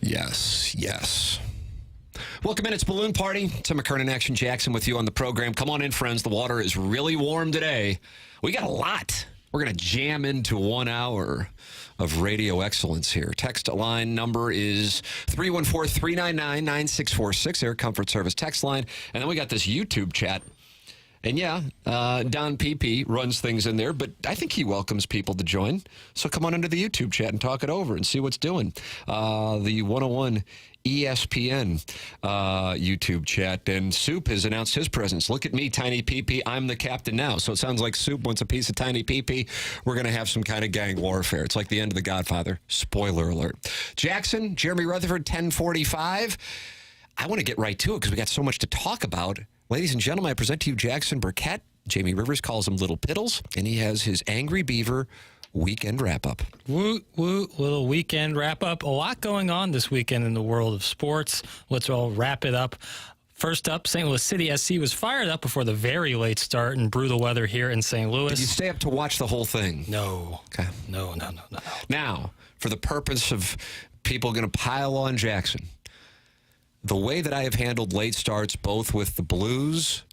Yes, yes. Welcome in. It's Balloon Party. Tim McKernan, Action Jackson with you on the program. Come on in, friends. The water is really warm today. We got a lot. We're going to jam into 1 hour of radio excellence here. Text line number is 314-399-9646. Air Comfort Service text line. And then we got this YouTube chat. And yeah, Don PP runs things in there, but I think he welcomes people to join. So come on into the YouTube chat and talk it over and see what's doing. The 101 ESPN YouTube chat. And Soup has announced his presence. Look at me, Tiny PP. I'm the captain now. So it sounds like Soup wants a piece of Tiny PP. We're going to have some kind of gang warfare. It's like the end of The Godfather. Spoiler alert. Jackson, Jeremy Rutherford, 1045. I want to get right to it because we got so much to talk about. Ladies and gentlemen, I present to you Jackson Burkett. Jamie Rivers calls him Little Piddles, and he has his Angry Beaver weekend wrap-up. Woot, woot, little weekend wrap-up. A lot going on this weekend in the world of sports. Let's all wrap it up. First up, St. Louis City SC was fired up before the very late start and brutal weather here in St. Louis. Did you stay up to watch the whole thing? No. Okay. No. Now, for the purpose of people going to pile on Jackson, the way that I have handled late starts, both with the Blues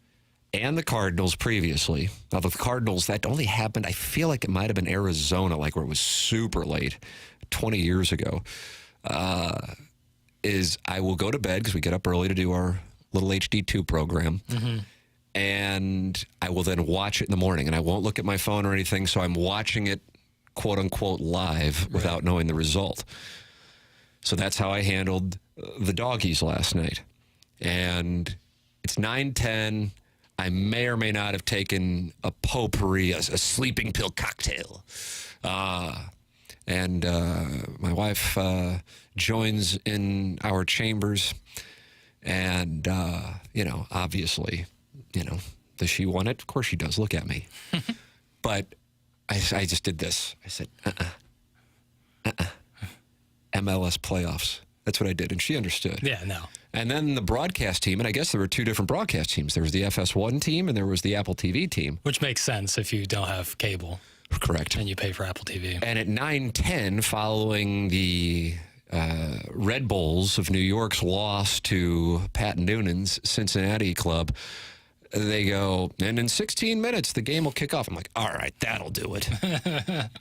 and the Cardinals previously. Now, the Cardinals, that only happened, I feel like it might have been Arizona, like where it was super late, 20 years ago, is I will go to bed because we get up early to do our little HD2 program. Mm-hmm. And I will then watch it in the morning. And I won't look at my phone or anything, so I'm watching it, quote unquote, live without knowing the result. So that's how I handled the doggies last night. And it's 9:10. I may or may not have taken a potpourri, a sleeping pill cocktail. And my wife joins in our chambers. And, obviously, does she want it? Of course she does. Look at me. But I just did this. I said, MLS playoffs. That's what I did, and she understood. Yeah, no. And then the broadcast team, and I guess there were two different broadcast teams. There was the FS1 team, and there was the Apple TV team. Which makes sense if you don't have cable. Correct. And you pay for Apple TV. And at 9:10, following the Red Bulls of New York's loss to Pat Noonan's Cincinnati club, they go, and in 16 minutes, the game will kick off. I'm like, all right, that'll do it.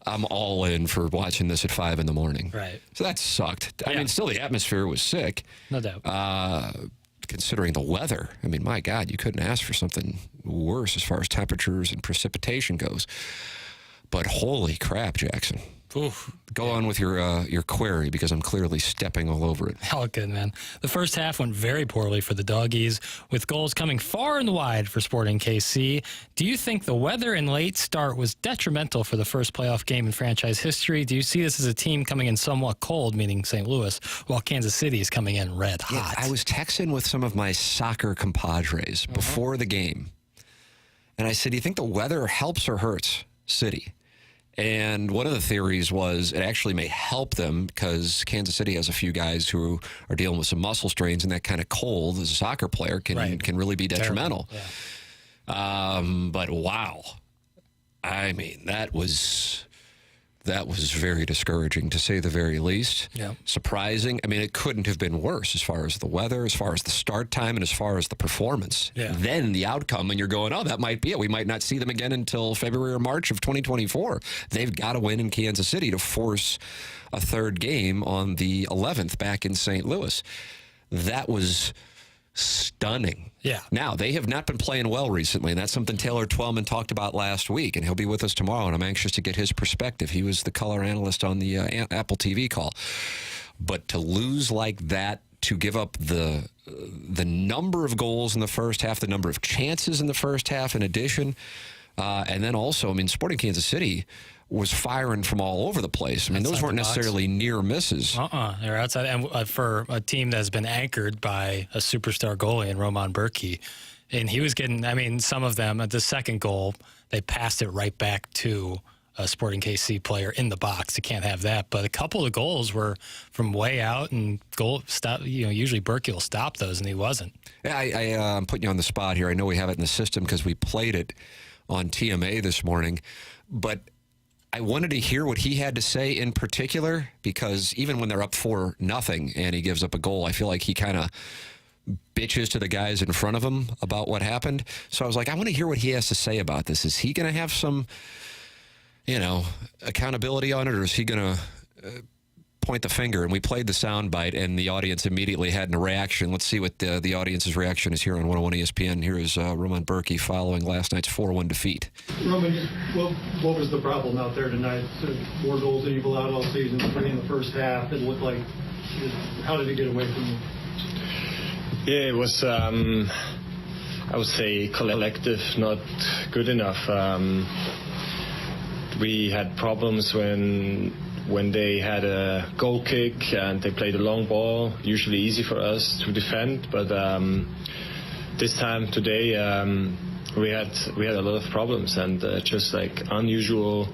I'm all in for watching this at 5 in the morning. Right. So that sucked. I mean, still the atmosphere was sick. No doubt. Considering the weather. I mean, my God, you couldn't ask for something worse as far as temperatures and precipitation goes. But holy crap, Jackson. Oof. Go on with your query because I'm clearly stepping all over it. All good, man. The first half went very poorly for the doggies, with goals coming far and wide for Sporting KC. Do you think the weather and late start was detrimental for the first playoff game in franchise history? Do you see this as a team coming in somewhat cold, meaning St. Louis, while Kansas City is coming in red hot? Yeah, I was texting with some of my soccer compadres before the game, and I said, do you think the weather helps or hurts City? And one of the theories was it actually may help them because Kansas City has a few guys who are dealing with some muscle strains, and that kind of cold as a soccer player can really be detrimental. Yeah. But wow, I mean that was very discouraging to say the very least. Yeah. Surprising. I mean, it couldn't have been worse as far as the weather, as far as the start time, and as far as the performance. Yeah. Then the outcome, and you're going, oh, that might be it. We might not see them again until February or March of 2024. They've got to win in Kansas City to force a third game on the 11th back in St. Louis. That was stunning. Yeah. Now, they have not been playing well recently, and that's something Taylor Twellman talked about last week, and he'll be with us tomorrow, and I'm anxious to get his perspective. He was the color analyst on the Apple TV call. But to lose like that, to give up the number of goals in the first half, the number of chances in the first half in addition, and then also, I mean, Sporting Kansas City was firing from all over the place. I mean, those weren't necessarily near misses. They're outside. And for a team that's been anchored by a superstar goalie in Roman Burki, and he was getting, I mean, some of them, at the second goal, they passed it right back to a Sporting KC player in the box. You can't have that. But a couple of goals were from way out, and goal stop. Usually Burki will stop those, and he wasn't. Yeah, I'm putting you on the spot here. I know we have it in the system because we played it on TMA this morning, but I wanted to hear what he had to say in particular, because even when they're up 4-0 and he gives up a goal, I feel like he kind of bitches to the guys in front of him about what happened. So I was like, I want to hear what he has to say about this. Is he going to have some, accountability on it, or is he going to point the finger? And we played the soundbite, and the audience immediately had a reaction. Let's see what the audience's reaction is here on 101 ESPN. Here is Roman Berkey following last night's 4-1 defeat. Roman, what was the problem out there tonight? More goals than you've allowed all season, 3 in the first half. It looked like, how did it get away from you? Yeah, it was, I would say, collective, not good enough. We had problems when they had a goal kick and they played a long ball, usually easy for us to defend. But this time today, we had a lot of problems, and just like unusual,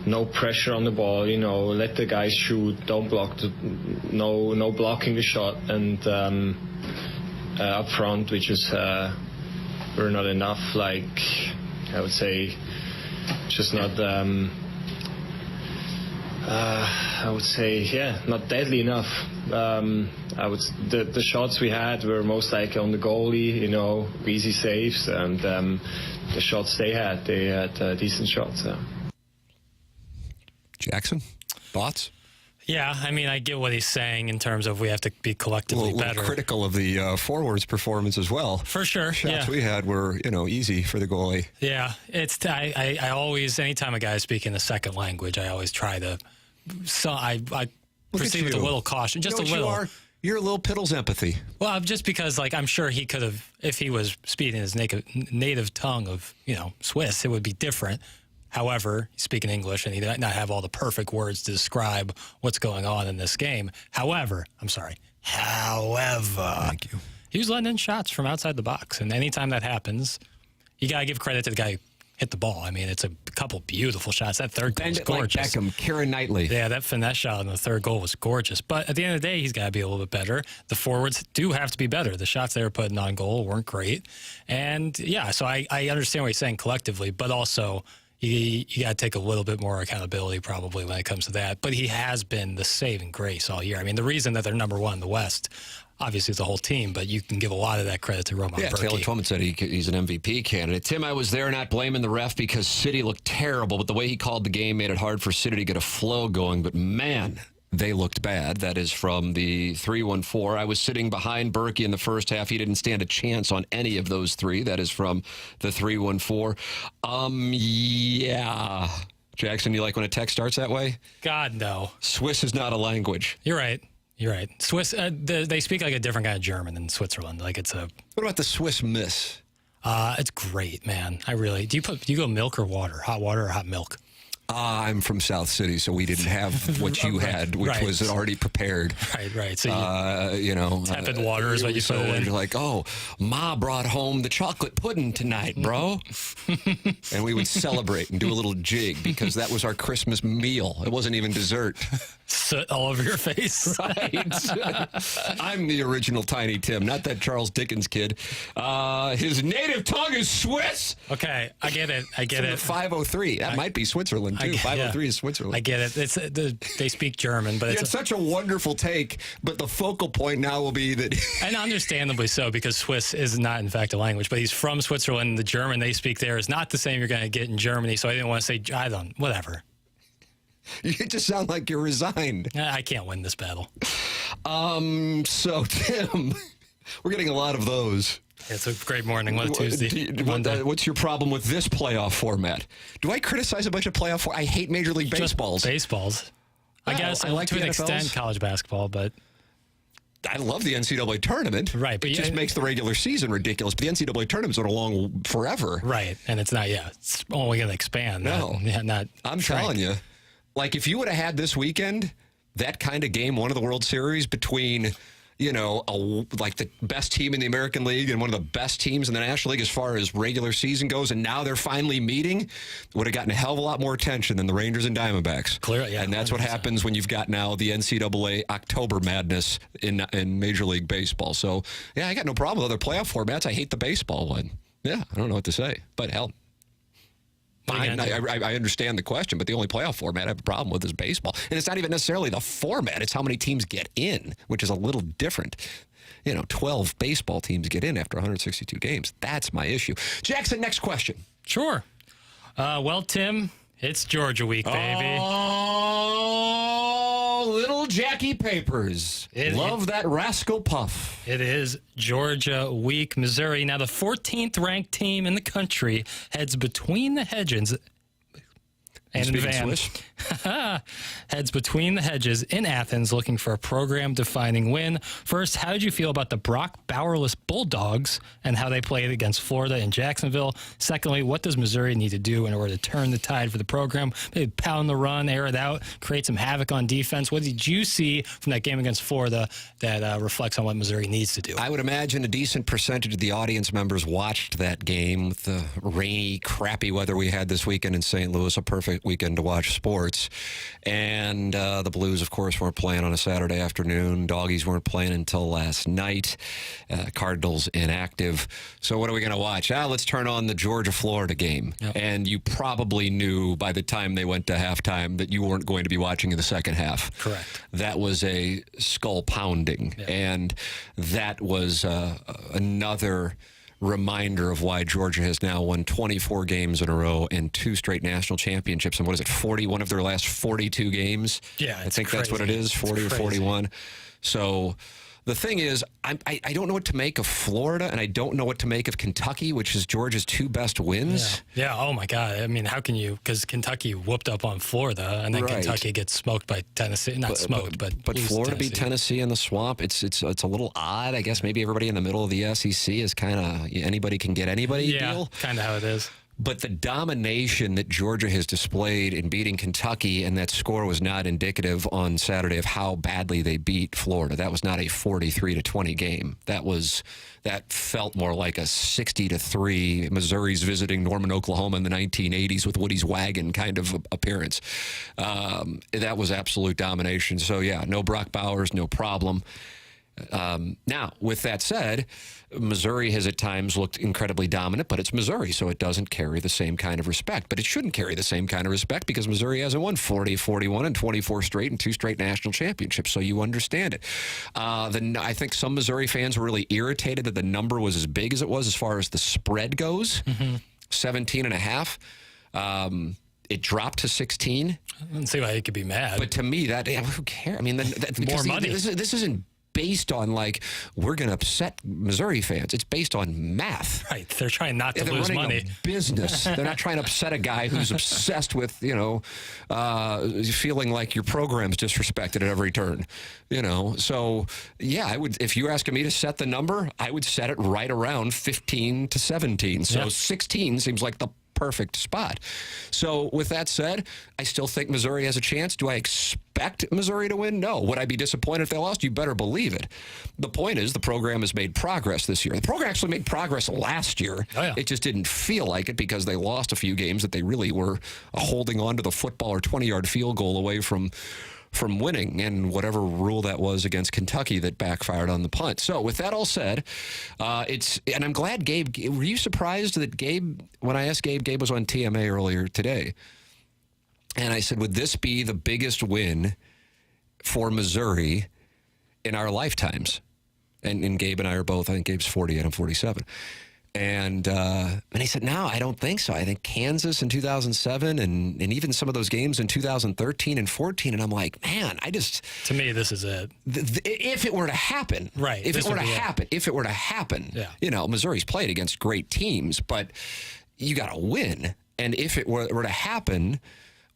no pressure on the ball. Let the guys shoot, don't block, no blocking the shot, and up front we just were not enough. Like I would say, just not. I would say, not deadly enough. The shots we had were most likely on the goalie, easy saves, and the shots they had decent shots. Jackson, thoughts? Yeah, I mean, I get what he's saying in terms of we have to be collectively better. Critical of the forwards' performance as well. For sure. Shots we had were, easy for the goalie. Yeah, I always, anytime a guy is speaking a second language, I always try to. So I proceed with a little caution, just a little. You're a little Piddles empathy. Well, just because, I'm sure he could have, if he was speaking his native tongue of, Swiss, it would be different. However, he's speaking English, and he might not have all the perfect words to describe what's going on in this game. However, thank you. He was letting in shots from outside the box, and anytime that happens, you got to give credit to the guy who hit the ball. I mean, it's a couple beautiful shots. That third goal was gorgeous. Like Beckham, Karen Knightley. Yeah, that finesse shot on the third goal was gorgeous. But at the end of the day, he's got to be a little bit better. The forwards do have to be better. The shots they were putting on goal weren't great. And, so I understand what he's saying collectively, but also you got to take a little bit more accountability probably when it comes to that. But he has been the saving grace all year. I mean, the reason that they're number one in the West, obviously it's the whole team, but you can give a lot of that credit to Roman Berkey. Taylor Twellman said he's an MVP candidate. Tim, I was there not blaming the ref because City looked terrible, but the way he called the game made it hard for City to get a flow going. But, man, they looked bad. That is from the 314. I was sitting behind Berkey in the first half. He didn't stand a chance on any of those three. That is from the 314. Yeah. Jackson, you like when a text starts that way? God, no. Swiss is not a language. You're right. Swiss, they speak like a different kind of German in Switzerland. Like it's a. What about the Swiss Miss? It's great, man. Do you go milk or water? Hot water or hot milk? I'm from South City, so we didn't have what you had, which was already prepared. Right. So tepid water is what you so put in. You're like, Ma brought home the chocolate pudding tonight, bro. And we would celebrate and do a little jig because that was our Christmas meal. It wasn't even dessert. Soot all over your face. Right. I'm the original Tiny Tim, not that Charles Dickens kid. His native tongue is Swiss. Okay, I get it. From 503. That might be Switzerland, too. 503 is Switzerland. I get it. They speak German, but it's such a wonderful take, but the focal point now will be that... And understandably so, because Swiss is not, in fact, a language, but he's from Switzerland. The German they speak there is not the same you're going to get in Germany, so I didn't want to say, whatever. You just sound like you're resigned. I can't win this battle. So, Tim, we're getting a lot of those. It's a great morning. What a Tuesday. What's your problem with this playoff format? Do I criticize a bunch of playoff? I hate Major League Baseballs. Just baseballs. I guess I like to an NFLs. extent college basketball, but I love the NCAA tournament. Right, but it just makes the regular season ridiculous. But the NCAA tournament's been along forever. Right, and it's not. Yeah, it's only going to expand. No, not. I'm telling you, like if you would have had this weekend that kind of game, one of the World Series between, like the best team in the American League and one of the best teams in the National League as far as regular season goes, and now they're finally meeting, would have gotten a hell of a lot more attention than the Rangers and Diamondbacks. Clearly, yeah. And that's 100%. What happens when you've got now the NCAA October madness in Major League Baseball. So, yeah, I got no problem with other playoff formats. I hate the baseball one. Yeah, I don't know what to say, but hell. fine. I understand the question, but the only playoff format I have a problem with is baseball. And it's not even necessarily the format. It's how many teams get in, which is a little different. 12 baseball teams get in after 162 games. That's my issue. Jackson, next question. Sure. Well, Tim, it's Georgia week, baby. Oh, little Jackie Papers. Love that rascal puff. It is Georgia week. Missouri, now the 14th ranked team in the country, heads between the hedges. And in Van. Heads between the hedges in Athens looking for a program-defining win. First, how did you feel about the Brock Bauerless Bulldogs and how they played against Florida in Jacksonville? Secondly, what does Missouri need to do in order to turn the tide for the program? Maybe pound the run, air it out, create some havoc on defense. What did you see from that game against Florida that reflects on what Missouri needs to do? I would imagine a decent percentage of the audience members watched that game with the rainy, crappy weather we had this weekend in St. Louis, a perfect weekend to watch sports. And the Blues, of course, weren't playing on a Saturday afternoon. Doggies weren't playing until last night. Cardinals inactive. So what are we going to watch? Let's turn on the Georgia-Florida game. Yep. And you probably knew by the time they went to halftime that you weren't going to be watching in the second half. Correct. That was a skull pounding. Yep. And that was another reminder of why Georgia has now won 24 games in a row and 2 straight national championships. And what is it, 41 of their last 42 games? Yeah, I think that's what it is, 40 or 41. So the thing is, I don't know what to make of Florida, and I don't know what to make of Kentucky, which is Georgia's 2 best wins. Yeah, oh my God. I mean, how can you, because Kentucky whooped up on Florida, and then Kentucky gets smoked by Tennessee. Not smoked, but Florida beat Tennessee in the swamp. It's a little odd. I guess maybe everybody in the middle of the SEC is kind of anybody can get anybody deal. Kind of how it is. But the domination that Georgia has displayed in beating Kentucky, and that score was not indicative on Saturday of how badly they beat Florida. That was not a 43-20 game. That felt more like a 60-3 Missouri's visiting Norman, Oklahoma in the 1980s with Woody's wagon kind of appearance. That was absolute domination. So yeah, no Brock Bowers, no problem. Now, with that said, Missouri has at times looked incredibly dominant, but it's Missouri, so it doesn't carry the same kind of respect. But it shouldn't carry the same kind of respect because Missouri hasn't won 40, 41, and 24 straight and 2 straight national championships, so you understand it. I think some Missouri fans were really irritated that the number was as big as it was as far as the spread goes, 17.5. It dropped to 16. I don't see why you could be mad. But to me, who cares? I mean, more money. This isn't based on, like, we're going to upset Missouri fans. It's based on math. Right. They're trying not to lose money. They're running a business. They're not trying to upset a guy who's obsessed with, feeling like your program's disrespected at every turn. So, yeah, I would. If you're asking me to set the number, I would set it right around 15-17. So 16 seems like the perfect spot. So with that said, I still think Missouri has a chance. Do I expect Missouri to win? No. Would I be disappointed if they lost? You better believe it. The point is the program has made progress this year. The program actually made progress last year. Oh, yeah. It just didn't feel like it because they lost a few games that they really were holding on to the football or 20-yard field goal away from winning, and whatever rule that was against Kentucky that backfired on the punt. So with that all said, and I'm glad Gabe, were you surprised that Gabe, when I asked Gabe was on TMA earlier today, and I said, would this be the biggest win for Missouri in our lifetimes? And Gabe and I are both, I think Gabe's 48, I'm 47. And he said, no, I don't think so. I think Kansas in 2007 and even some of those games in 2013 and 14. And I'm like, man, to me, this is it. If it were to happen. Right. If it were to happen. Yeah. Missouri's played against great teams, but you got to win. And if it were to happen,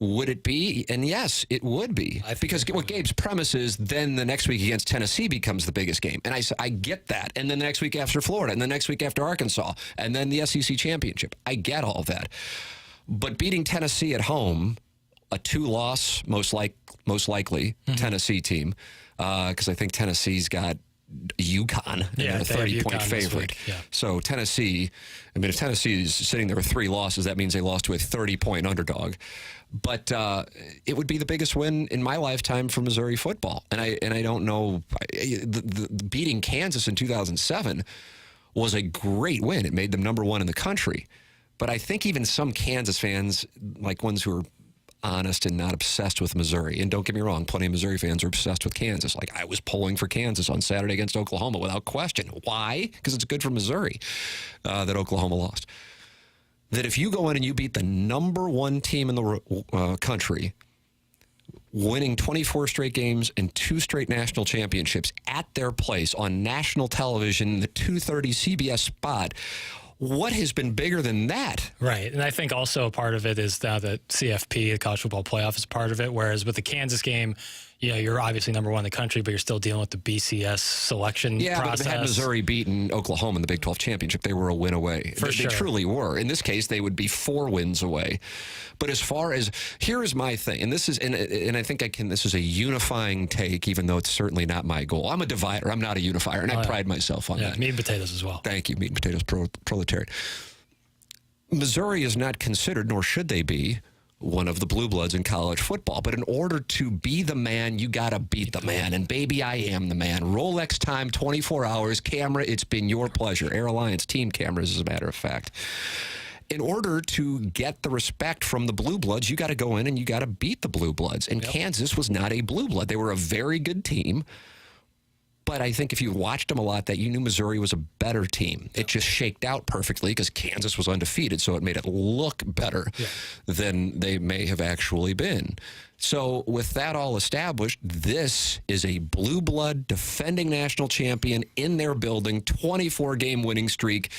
would it be? And yes, it would be. Because what Gabe's premise is then the next week against Tennessee becomes the biggest game. And I get that. And then the next week after Florida, and the next week after Arkansas, and then the SEC championship. I get all of that. But beating Tennessee at home, a 2-loss, most likely, Tennessee team, because I think Tennessee's got UConn, a 30-point favorite. Yeah. So Tennessee, if Tennessee is sitting there with 3 losses, that means they lost to a 30-point underdog. But it would be the biggest win in my lifetime for Missouri football. And I don't know, the beating Kansas in 2007 was a great win. It made them number 1 in the country. But I think even some Kansas fans, like ones who are honest and not obsessed with Missouri, and don't get me wrong, plenty of Missouri fans are obsessed with Kansas. Like I was pulling for Kansas on Saturday against Oklahoma without question. Why? Because it's good for Missouri that Oklahoma lost. That if you go in and you beat the number one team in the country, winning 24 straight games and 2 straight national championships at their place on national television, the 2:30 CBS spot, what has been bigger than that? Right. And I think also a part of it is now that CFP, the College Football Playoff, is part of it. Whereas with the Kansas game, you're obviously number one in the country, but you're still dealing with the BCS selection process. But had Missouri beaten Oklahoma in the Big 12 championship, they were a win away. They truly were. In this case, they would be 4 wins away. But as far as, here is my thing, and this is, and I think this is a unifying take, even though it's certainly not my goal. I'm a divider. I'm not a unifier, and I pride myself on that. Meat and potatoes as well. Thank you, meat and potatoes proletariat. Missouri is not considered, nor should they be, one of the blue bloods in college football. But in order to be the man, you got to beat the man. And baby, I am the man. Rolex time, 24 hours. Camera, it's been your pleasure. Air Alliance team cameras, as a matter of fact. In order to get the respect from the blue bloods, you got to go in and you got to beat the blue bloods. And Kansas was not a blue blood. They were a very good team. But I think if you watched them a lot, that you knew Missouri was a better team. It just shaked out perfectly because Kansas was undefeated, so it made it look better than they may have actually been. So with that all established, this is a blue blood defending national champion in their building, 24-game winning streak.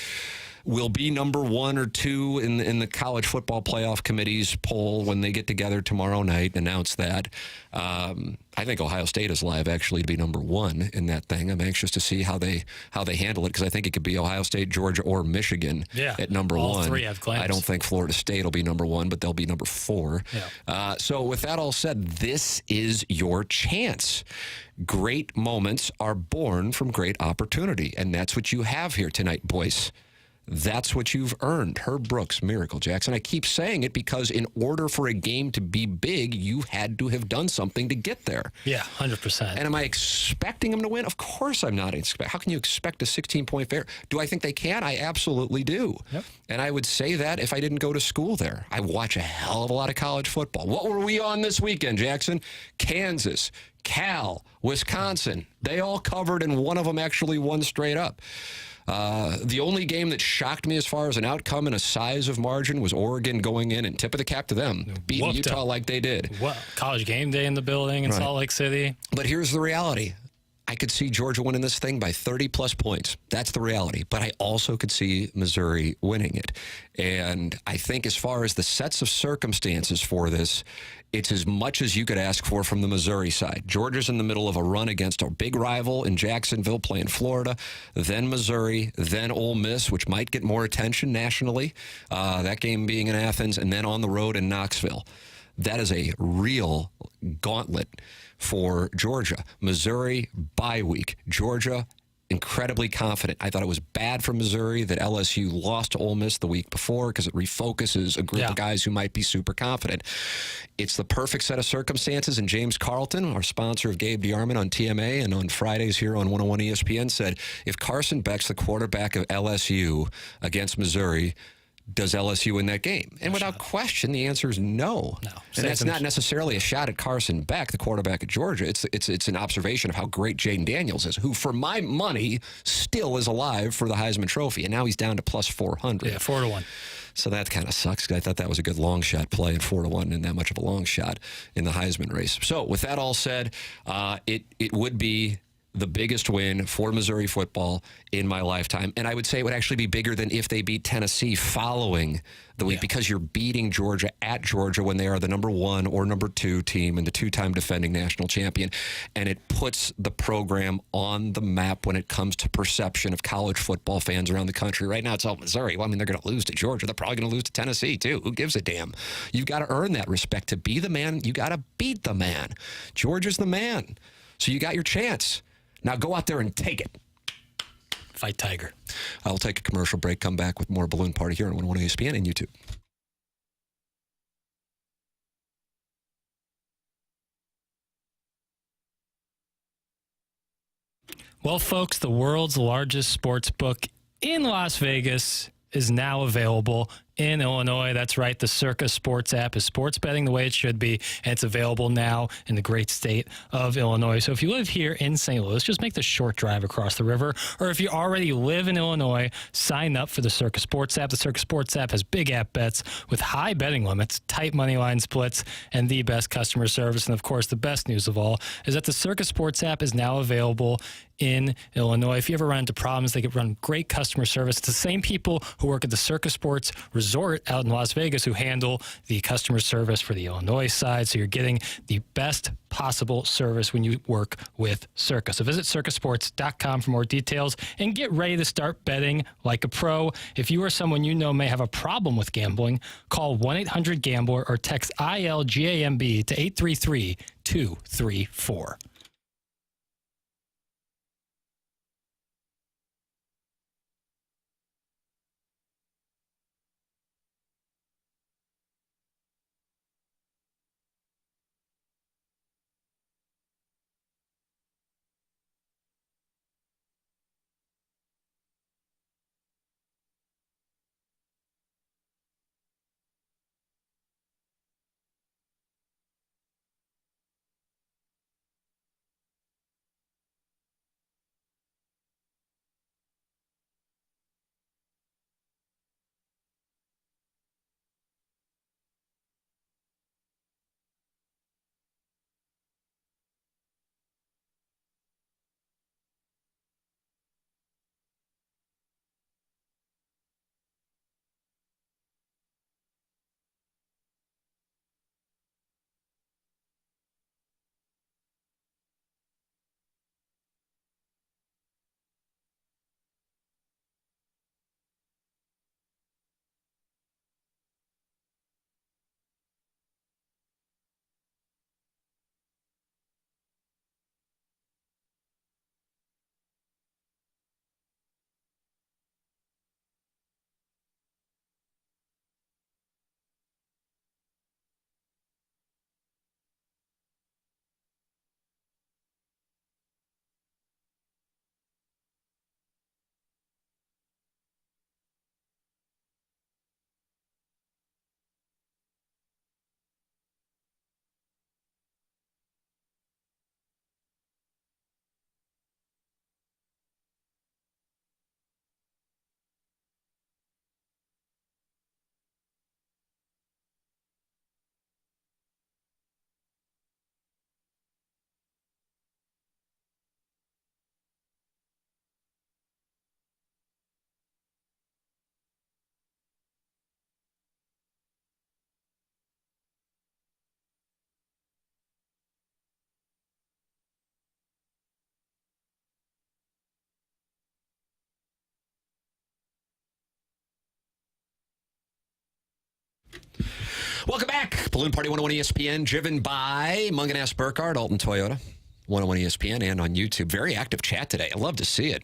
Will be number 1 or 2 in the College Football Playoff Committee's poll when they get together tomorrow night and announce that. I think Ohio State is live actually to be number 1 in that thing. I'm anxious to see how they handle it because I think it could be Ohio State, Georgia, or Michigan at number 1. All 3 have claims. I don't think Florida State will be number 1, but they'll be number 4. Yeah. So with that all said, this is your chance. Great moments are born from great opportunity, and that's what you have here tonight, boys. That's what you've earned. Herb Brooks, Miracle Jackson. I keep saying it because in order for a game to be big, you had to have done something to get there. Yeah, 100%. And am I expecting them to win? Of course I'm not. How can you expect a 16-point favorite? Do I think they can? I absolutely do. Yep. And I would say that if I didn't go to school there. I watch a hell of a lot of college football. What were we on this weekend, Jackson? Kansas, Cal, Wisconsin. They all covered, and one of them actually won straight up. The only game that shocked me as far as an outcome and a size of margin was Oregon going in, and tip of the cap to them, beating Utah like they did. College game day in the building in Salt Lake City. But here's the reality. I could see Georgia winning this thing by 30-plus points. That's the reality. But I also could see Missouri winning it. And I think as far as the sets of circumstances for this, it's as much as you could ask for from the Missouri side. Georgia's in the middle of a run against a big rival in Jacksonville playing Florida, then Missouri, then Ole Miss, which might get more attention nationally, that game being in Athens, and then on the road in Knoxville. That is a real gauntlet for Georgia. Missouri, bye week. Georgia, incredibly confident. I thought it was bad for Missouri that LSU lost to Ole Miss the week before because it refocuses a group of guys who might be super confident. It's the perfect set of circumstances, and James Carlton, our sponsor of Gabe DeArmond on TMA and on Fridays here on 101 ESPN, said, if Carson Beck's the quarterback of LSU against Missouri, does LSU win that game? And without question, the answer is no. And that's not necessarily a shot at Carson Beck, the quarterback at Georgia. It's an observation of how great Jaden Daniels is, who, for my money, still is alive for the Heisman Trophy. And now he's down to plus 400. Yeah, 4-1. So that kind of sucks. I thought that was a good long shot play, and 4-1 isn't that much of a long shot in the Heisman race. So with that all said, it would be the biggest win for Missouri football in my lifetime. And I would say it would actually be bigger than if they beat Tennessee following the week, because you're beating Georgia at Georgia when they are the number 1 or number 2 team and the 2-time defending national champion. And it puts the program on the map when it comes to perception of college football fans around the country. Right now it's all Missouri. Well, I mean, they're going to lose to Georgia. They're probably going to lose to Tennessee too. Who gives a damn? You've got to earn that respect. To be the man, you got to beat the man. Georgia's the man. So you got your chance. Now go out there and take it. Fight Tiger. I'll take a commercial break, come back with more Balloon Party here on 101 ESPN and YouTube. Well, folks, the world's largest sports book in Las Vegas is now available in Illinois. That's right. The Circa Sports app is sports betting the way it should be, and it's available now in the great state of Illinois. So if you live here in St. Louis, just make the short drive across the river. Or if you already live in Illinois, sign up for the Circa Sports app. The Circa Sports app has big app bets with high betting limits, tight money line splits, and the best customer service. And of course, the best news of all is that the Circa Sports app is now available in Illinois. If you ever run into problems, they can run great customer service. It's the same people who work at the Circa Sports Resort out in Las Vegas who handle the customer service for the Illinois side. So you're getting the best possible service when you work with Circa. So visit circasports.com for more details and get ready to start betting like a pro. If you or someone you know may have a problem with gambling, call 1-800-GAMBLER or text ILGAMB to 833-234. Welcome back. Balloon Party 101 ESPN, driven by Mungan Burkhardt, Alton Toyota, 101 ESPN, and on YouTube. Very active chat today. I love to see it.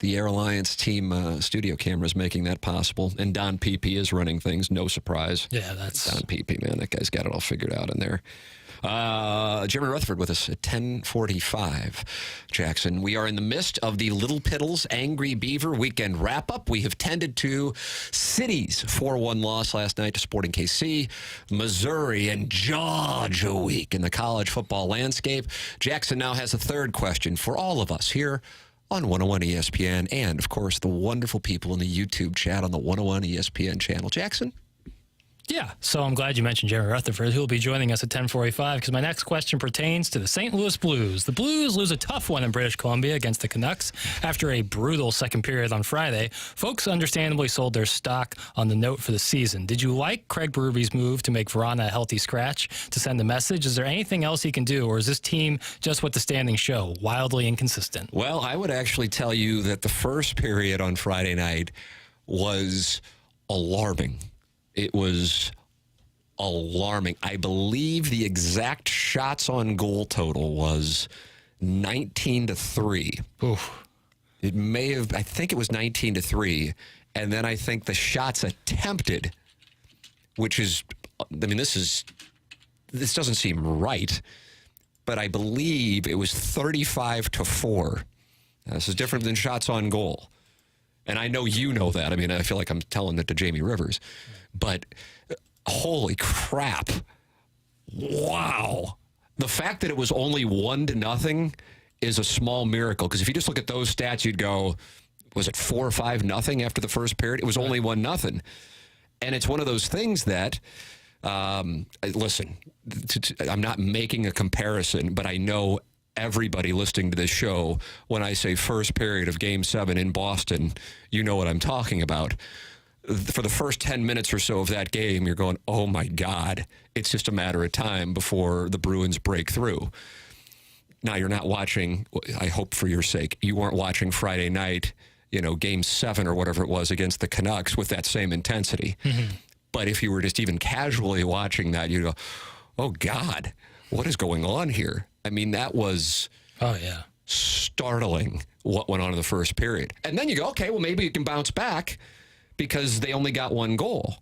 The Air Alliance team studio cameras making that possible. And Don Pepe is running things. No surprise. Yeah, that's Don Pepe, man. That guy's got it all figured out in there. Jeremy Rutherford with us at 10:45. Jackson, we are in the midst of the Little Piddles Angry Beaver weekend wrap-up. We have tended to City's 4-1 loss last night to Sporting KC, Missouri, and Georgia week in the college football landscape. Jackson now has a third question for all of us here on 101 ESPN and, of course, the wonderful people in the YouTube chat on the 101 ESPN channel. Jackson? Yeah, so I'm glad you mentioned Jeremy Rutherford, who will be joining us at 10:45, because my next question pertains to the St. Louis Blues. The Blues lose a tough one in British Columbia against the Canucks after a brutal second period on Friday. Folks understandably sold their stock on the note for the season. Did you like Craig Berube's move to make Verona a healthy scratch to send a message? Is there anything else he can do, or is this team just what the standings show, wildly inconsistent? Well, I would actually tell you that the first period on Friday night was alarming. It was alarming. I believe the exact shots on goal total was 19-3. Oof. It may have, I think it was 19-3. And then I think the shots attempted, which is, I mean, this doesn't seem right, but I believe it was 35-4. Now, this is different than shots on goal. And I know you know that. I mean, I feel like I'm telling it to Jamie Rivers. But holy crap. Wow. The fact that it was only 1-0 is a small miracle. Because if you just look at those stats, you'd go, was it 4 or 5-0 after the first period? It was only 1-0. And it's one of those things that, listen, I'm not making a comparison, but I know everybody listening to this show, when I say first period of Game 7 in Boston, you know what I'm talking about. For the first 10 minutes or so of that game, you're going, oh, my God, it's just a matter of time before the Bruins break through. Now, you're not watching, I hope for your sake, you weren't watching Friday night, Game 7 or whatever it was against the Canucks with that same intensity. Mm-hmm. But if you were just even casually watching that, you'd go, oh, God, what is going on here? I mean, that was startling what went on in the first period. And then you go, okay, well, maybe you can bounce back because they only got 1 goal.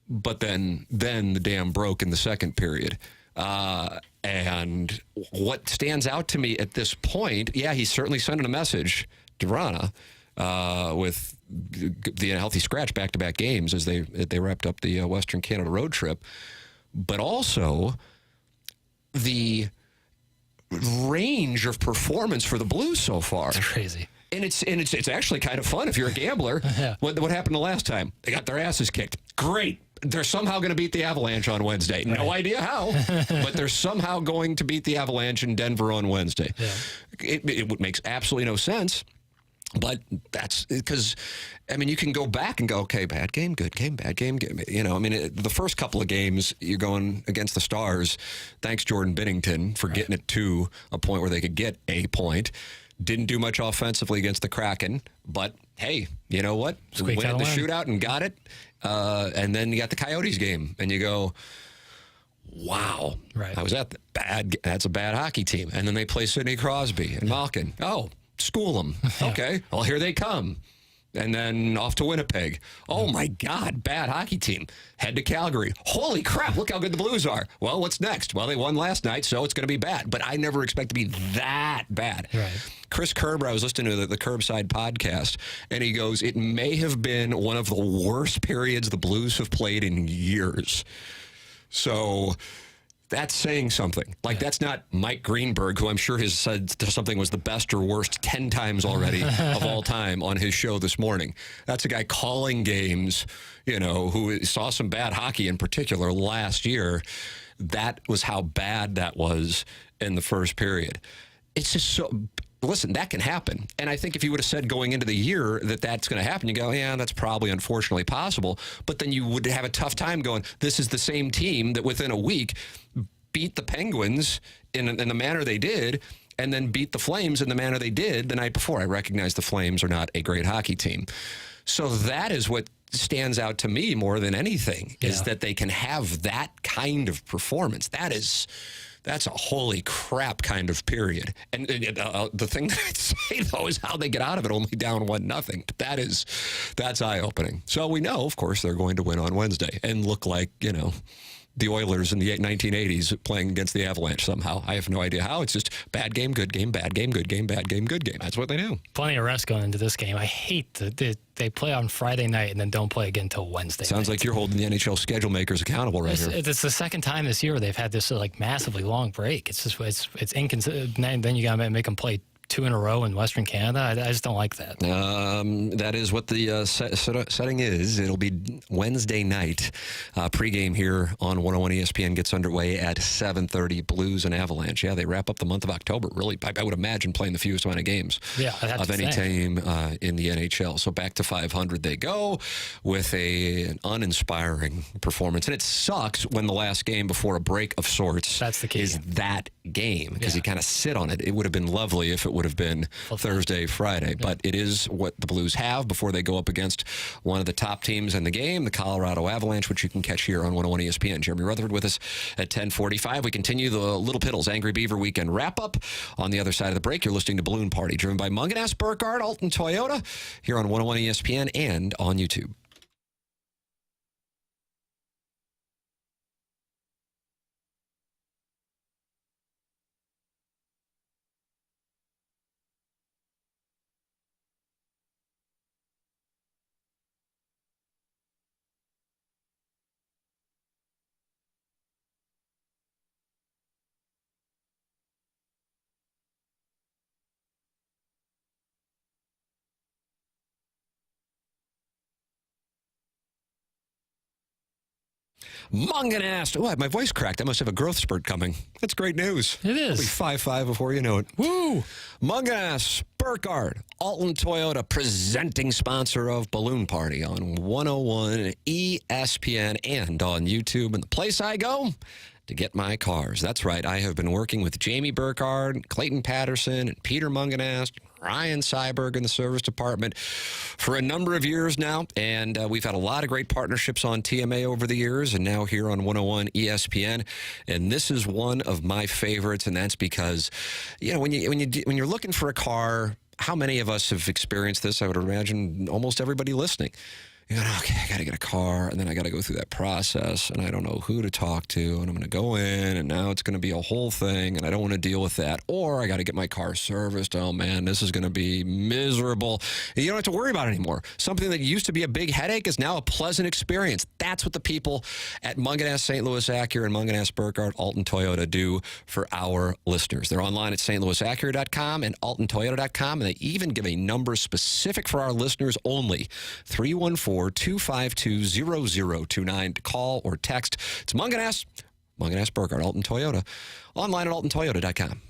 But then the dam broke in the second period. And what stands out to me at this point, he's certainly sending a message to Rana with the healthy scratch back-to-back games as they wrapped up the Western Canada road trip. But also the range of performance for the Blues so far. It's crazy. And it's actually kind of fun if you're a gambler. Yeah. What happened the last time? They got their asses kicked. Great. They're somehow going to beat the Avalanche on Wednesday. Right. No idea how, but they're somehow going to beat the Avalanche in Denver on Wednesday. Yeah. It makes absolutely no sense. But that's because, I mean, you can go back and go, okay, bad game, good game, bad game. The first couple of games, you're going against the Stars. Thanks, Jordan Binnington, for getting it to a point where they could get a point. Didn't do much offensively against the Kraken. But, hey, you know what? Went the shootout and got it. And then you got the Coyotes game. And you go, wow. Right. I was at the that's a bad hockey team. And then they play Sidney Crosby and Malkin. Oh, school them. Okay, well, here they come. And then off to Winnipeg. Oh, my God, bad hockey team. Head to Calgary. Holy crap, look how good the Blues are. Well, what's next? Well, they won last night, so it's going to be bad. But I never expect to be that bad. Right. Chris Kerber, I was listening to the Curbside podcast, and he goes, it may have been one of the worst periods the Blues have played in years. So that's saying something. That's not Mike Greenberg, who I'm sure has said something was the best or worst 10 times already of all time on his show this morning. That's a guy calling games, who saw some bad hockey in particular last year. That was how bad that was in the first period. It's just so... Listen, that can happen. And I think if you would have said going into the year that that's going to happen, you go, yeah, that's probably unfortunately possible. But then you would have a tough time going, this is the same team that within a week beat the Penguins in the manner they did and then beat the Flames in the manner they did the night before. I recognize the Flames are not a great hockey team. So that is what stands out to me more than anything, is that they can have that kind of performance. That's a holy crap kind of period. And the thing that I'd say, though, is how they get out of it only down 1-0. That's eye-opening. So we know, of course, they're going to win on Wednesday and look like, the Oilers in the 1980s playing against the Avalanche somehow. I have no idea how. It's just bad game, good game, bad game, good game, bad game, good game. That's what they do. Plenty of rest going into this game. I hate that they play on Friday night and then don't play again until Wednesday. Sounds like you're holding the NHL schedule makers accountable right here. It's the second time this year they've had this massively long break. It's just it's inconsistent. Then you got to make them play 2 in a row in Western Canada. I just don't like that. That is what the setting is. It'll be Wednesday night. Pregame here on 101 ESPN gets underway at 7:30. Blues and Avalanche. Yeah, they wrap up the month of October. Really, I would imagine playing the fewest amount of games of any team in the NHL. So back to 500 they go with an uninspiring performance. And it sucks when the last game before a break of sorts is that game, because you kind of sit on it. It would have been lovely if it would have been Thursday, Friday, but it is what the Blues have before they go up against one of the top teams in the game, the Colorado Avalanche, which you can catch here on 101 ESPN. Jeremy Rutherford with us at 10:45. We continue the Little Piddles Angry Beaver Weekend wrap-up. On the other side of the break, you're listening to Balloon Party, driven by Munganess, Burkhardt, Alton Toyota, here on 101 ESPN and on YouTube. Munganast. Oh, my voice cracked. I must have a growth spurt coming. That's great news. It is. I'll be 5'5" before you know it. Woo! Munganast, Burkhardt, Alton Toyota, presenting sponsor of Balloon Party on 101 ESPN and on YouTube. And the place I go to get my cars. That's right. I have been working with Jamie Burkhardt, Clayton Patterson, and Peter Munganast, Ryan Seiberg in the service department for a number of years now. And we've had a lot of great partnerships on TMA over the years and now here on 101 ESPN. And this is one of my favorites. And that's because, you know, when you're looking for a car, how many of us have experienced this? I would imagine almost everybody listening. You go, okay, I got to get a car, and then I got to go through that process, and I don't know who to talk to, and I'm going to go in, and now it's going to be a whole thing, and I don't want to deal with that. Or I got to get my car serviced. Oh, man, this is going to be miserable. And you don't have to worry about it anymore. Something that used to be a big headache is now a pleasant experience. That's what the people at Munganast St. Louis Acura and Munganast Burkhardt Alton Toyota do for our listeners. They're online at stlouisacura.com and altontoyota.com, and they even give a number specific for our listeners only, 314-252-0029 to call or text. It's Munganast Burkhardt, Alton Toyota, online at altontoyota.com.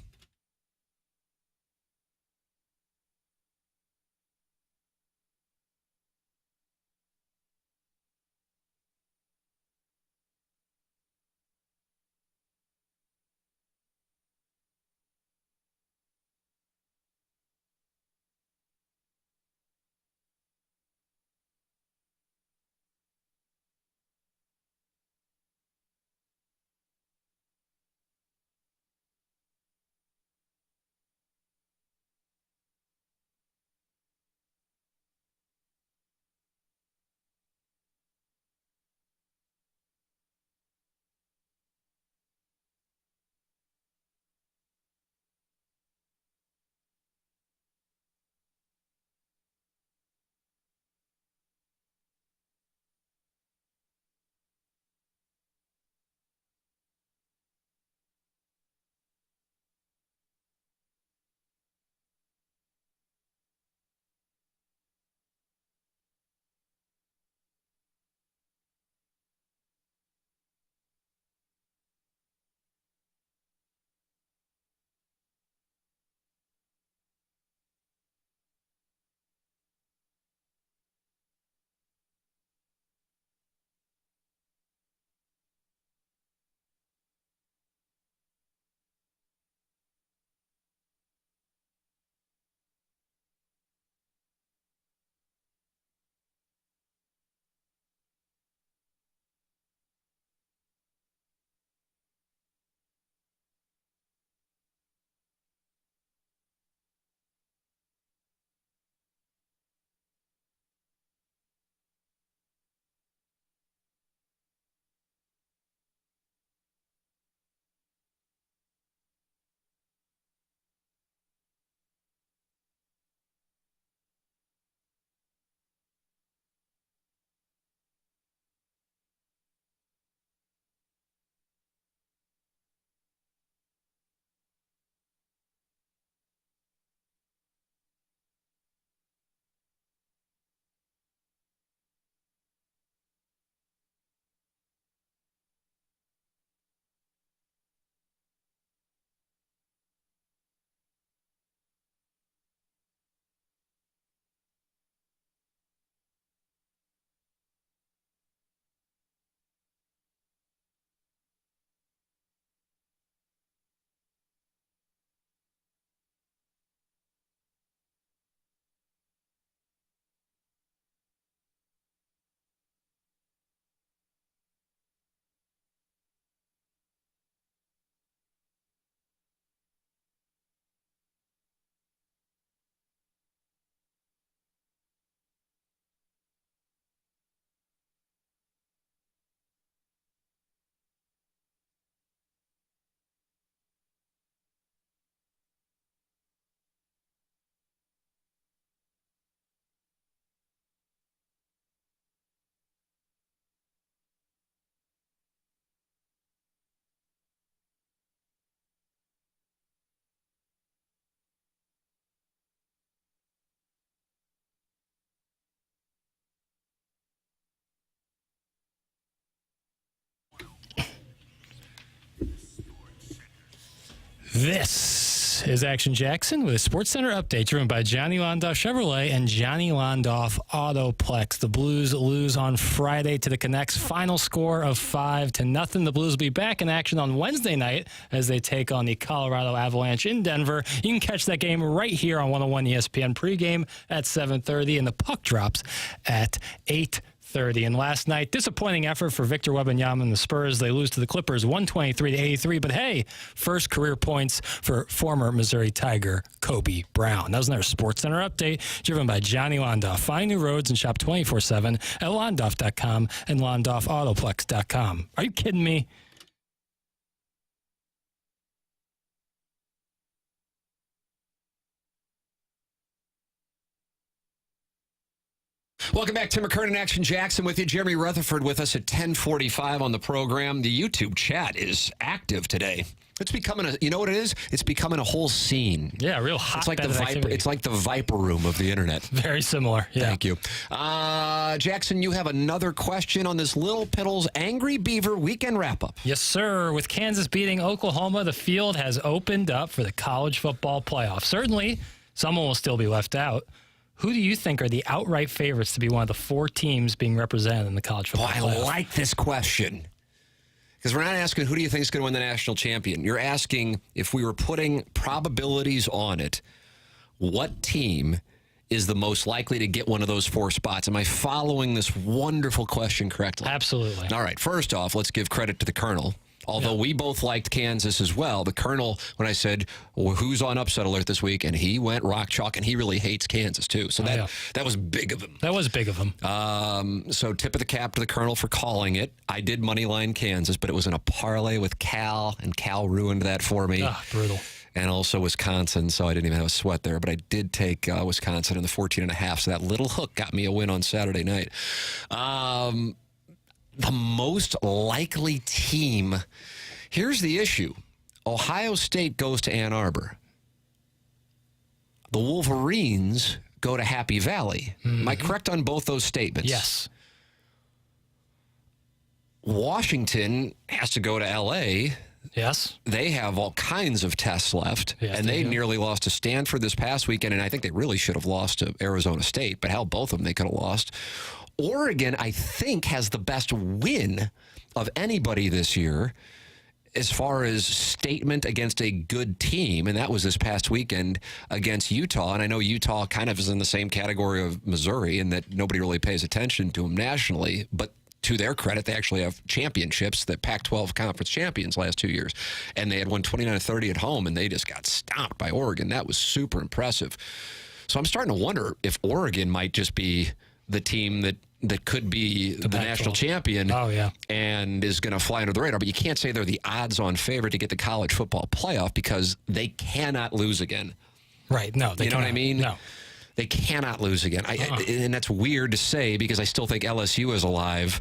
This is Action Jackson with a Sports Center update driven by Johnny Londoff Chevrolet and Johnny Londoff Autoplex. The Blues lose on Friday to the Canucks. Final score of 5-0. The Blues will be back in action on Wednesday night as they take on the Colorado Avalanche in Denver. You can catch that game right here on 101 ESPN pregame at 7:30, and the puck drops at 8:30. And last night, disappointing effort for Victor Wembanyama and the Spurs. They lose to the Clippers 123-83. But hey, first career points for former Missouri Tiger Kobe Brown. That was another Sports Center update driven by Johnny Londoff. Find new roads and shop 24/7 at londoff.com and londoffautoplex.com. Are you kidding me? Welcome back to McKernan Action Jackson with you. Jeremy Rutherford with us at 10:45 on the program. The YouTube chat is active today. It's becoming you know what it is? It's becoming a whole scene. Yeah, real hot. It's like the Viper Room of the internet. Very similar. Yeah. Thank you. Jackson, you have another question on this Little Piddles Angry Beaver weekend wrap-up. Yes, sir. With Kansas beating Oklahoma, the field has opened up for the college football playoff. Certainly, someone will still be left out. Who do you think are the outright favorites to be one of the 4 teams being represented in the college football playoff? I like this question. Because we're not asking who do you think is going to win the national champion. You're asking, if we were putting probabilities on it, what team is the most likely to get one of those 4 spots? Am I following this wonderful question correctly? Absolutely. All right. First off, let's give credit to the Colonel. Although we both liked Kansas as well, the Colonel, when I said, well, who's on upset alert this week, and he went rock chalk, and he really hates Kansas, too. So that was big of him. That was big of him. So tip of the cap to the Colonel for calling it. I did moneyline Kansas, but it was in a parlay with Cal, and Cal ruined that for me. Brutal. And also Wisconsin, so I didn't even have a sweat there. But I did take Wisconsin in the 14.5, so that little hook got me a win on Saturday night. The most likely team, here's the issue. Ohio State goes to Ann Arbor. The Wolverines go to Happy Valley. Am I correct on both those statements? Yes. Washington has to go to L.A. Yes. They have all kinds of tests left, Yes, and they do. nearly lost to Stanford this past weekend, and I think they really should have lost to Arizona State, but hell, both of them they could have lost. Oregon, I think, has the best win of anybody this year as far as statement against a good team, and that was this past weekend against Utah. And I know Utah kind of is in the same category of Missouri in that nobody really pays attention to them nationally, but to their credit, they actually have championships, the Pac-12 conference champions last 2 years, and they had won 29-30 at home, and they just got stomped by Oregon. That was super impressive. So I'm starting to wonder if Oregon might just be the team that could be the national champion and is going to fly under the radar. But you can't say they're the odds-on favorite to get the college football playoff because they cannot lose again. Right. No, they You know what I mean? No. They cannot lose again. And that's weird to say because I still think LSU is alive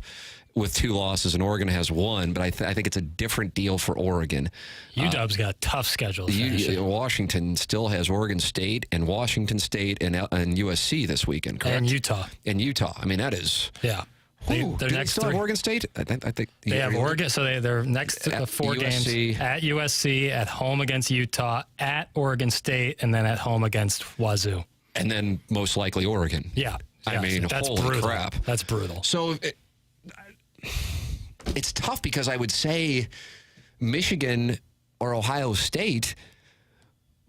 with 2 losses and Oregon has 1, but I think it's a different deal for Oregon. UW's got a tough schedule. Washington still has Oregon State and Washington State and USC this weekend, correct? And Utah. I mean, that is... Yeah. Their next still have Oregon State? I think they have Oregon, so their next 4 USC. games at USC, at home against Utah, at Oregon State, and then at home against Wazoo. And then most likely Oregon. Yeah. I mean, that's holy brutal. crap. That's brutal. So it's tough because I would say Michigan or Ohio State,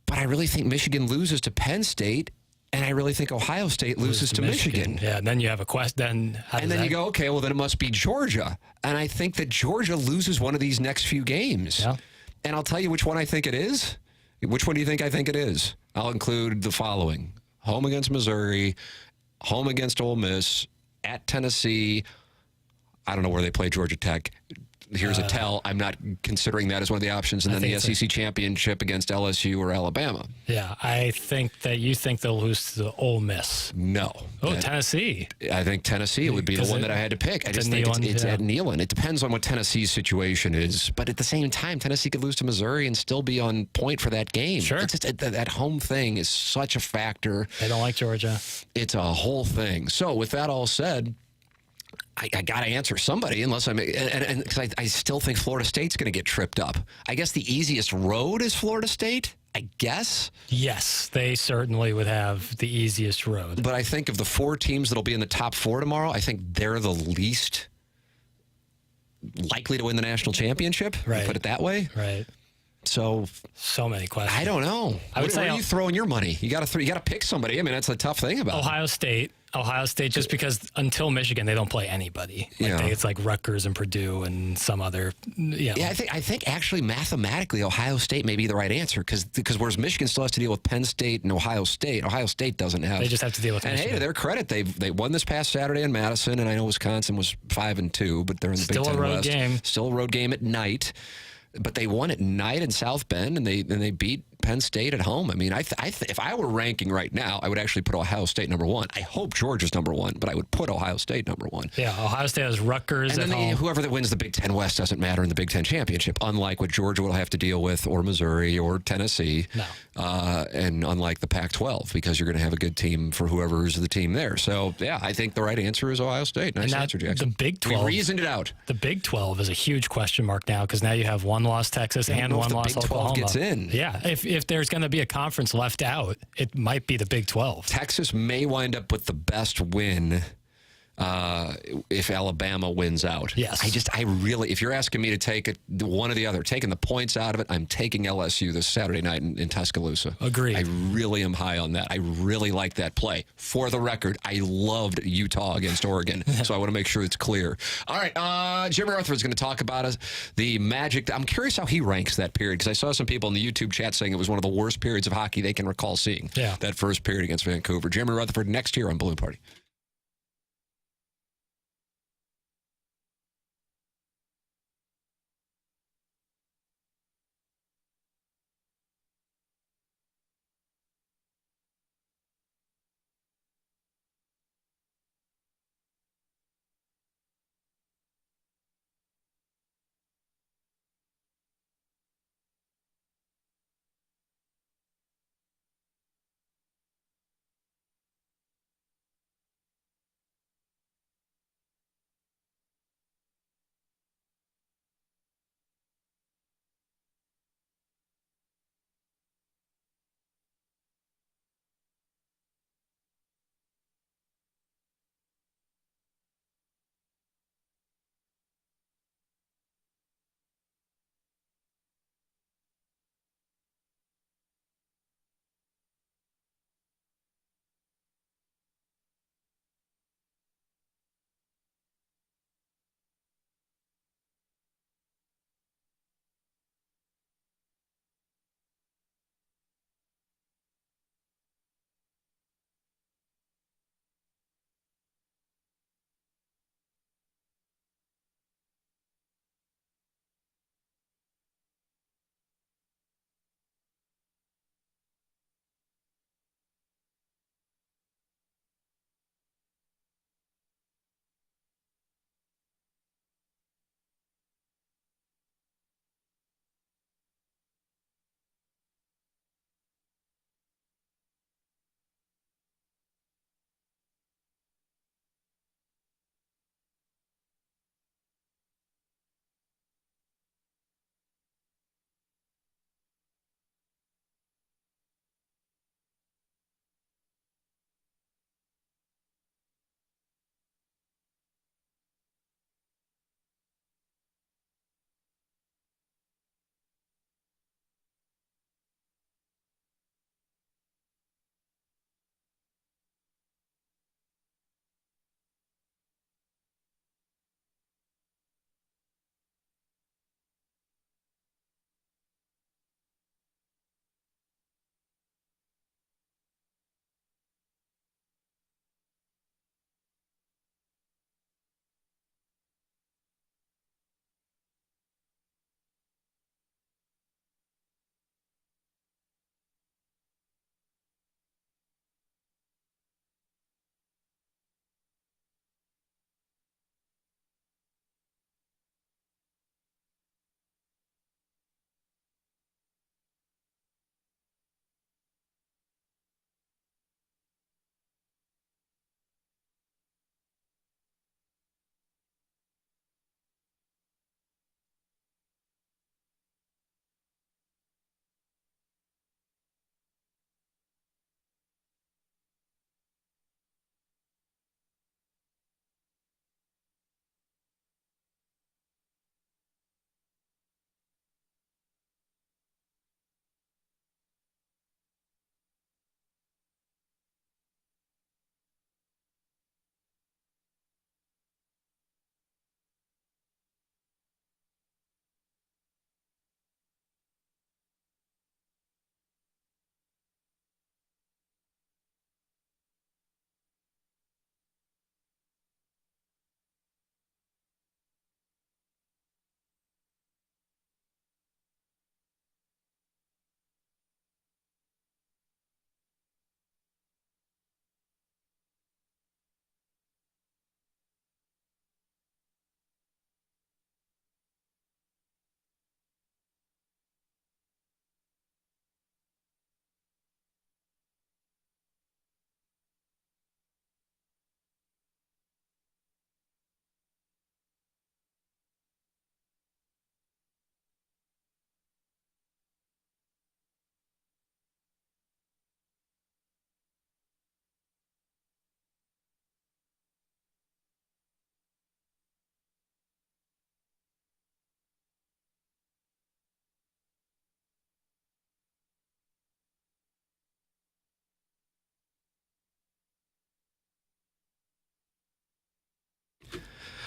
but I really think Michigan loses to Penn State, and I really think Ohio State loses to Michigan. Yeah, and then you have a question. And then you go, okay, well, then it must be Georgia. And I think that Georgia loses one of these next few games. Yeah. And I'll tell you which one I think it is. Which one do you think I think it is? I'll include the following. Home against Missouri, home against Ole Miss, at Tennessee. I don't know where they play Georgia Tech. Here's a tell. I'm not considering that as one of the options. And then the SEC championship against LSU or Alabama. Yeah, I think that you think they'll lose to the Ole Miss. No. Tennessee. I think Tennessee would be the one that I had to pick. I just think it's at Neyland. It depends on what Tennessee's situation is. But at the same time, Tennessee could lose to Missouri and still be on point for that game. Sure. It's just, that home thing is such a factor. They don't like Georgia. It's a whole thing. So with that all said, I got to answer somebody unless I'm, and because I still think Florida State's going to get tripped up. I guess the easiest road is Florida State, I guess. Yes, they certainly would have the easiest road. But I think of the 4 teams that'll be in the top 4 tomorrow, I think they're the least likely to win the national championship. Right. Put it that way. Right. So many questions. I don't know. I would say where are you throwing your money? You got to pick somebody. I mean, that's the tough thing about Ohio State, just because until Michigan, they don't play anybody. It's like Rutgers and Purdue and some other. Yeah, I think actually mathematically Ohio State may be the right answer because whereas Michigan still has to deal with Penn State and Ohio State doesn't have. They just have to deal with. And Michigan. hey, to their credit, they won this past Saturday in Madison, and I know Wisconsin was 5-2, but they're in the Still Big Ten a road West. game. Still a road game at night. But they won at night in South Bend, and they beat Penn State at home. I mean, if I were ranking right now, I would actually put Ohio State number 1. I hope Georgia's number 1, but I would put Ohio State number 1. Yeah, Ohio State has Rutgers and at then home. Whoever that wins the Big Ten West doesn't matter in the Big Ten championship, unlike what Georgia will have to deal with, or Missouri, or Tennessee. No. And unlike the Pac-12, because you're going to have a good team for whoever's the team there. So, yeah, I think the right answer is Ohio State. Nice answer, Jackson. The Big 12. We reasoned it out. The Big 12 is a huge question mark now because now you have one loss Texas and one loss Oklahoma. Big 12 gets in. Yeah, if there's going to be a conference left out, it might be the Big 12. Texas may wind up with the best win if Alabama wins out. Yes. I really, if you're asking me to take it one or the other, taking the points out of it, I'm taking LSU this Saturday night in Tuscaloosa. Agreed. I really am high on that. I really like that play. For the record, I loved Utah against Oregon, so I want to make sure it's clear. All right, Jimmy Rutherford's going to talk about the Magic. I'm curious how he ranks that period, because I saw some people in the YouTube chat saying it was one of the worst periods of hockey they can recall seeing. Yeah. That first period against Vancouver. Jimmy Rutherford next year on Balloon Party.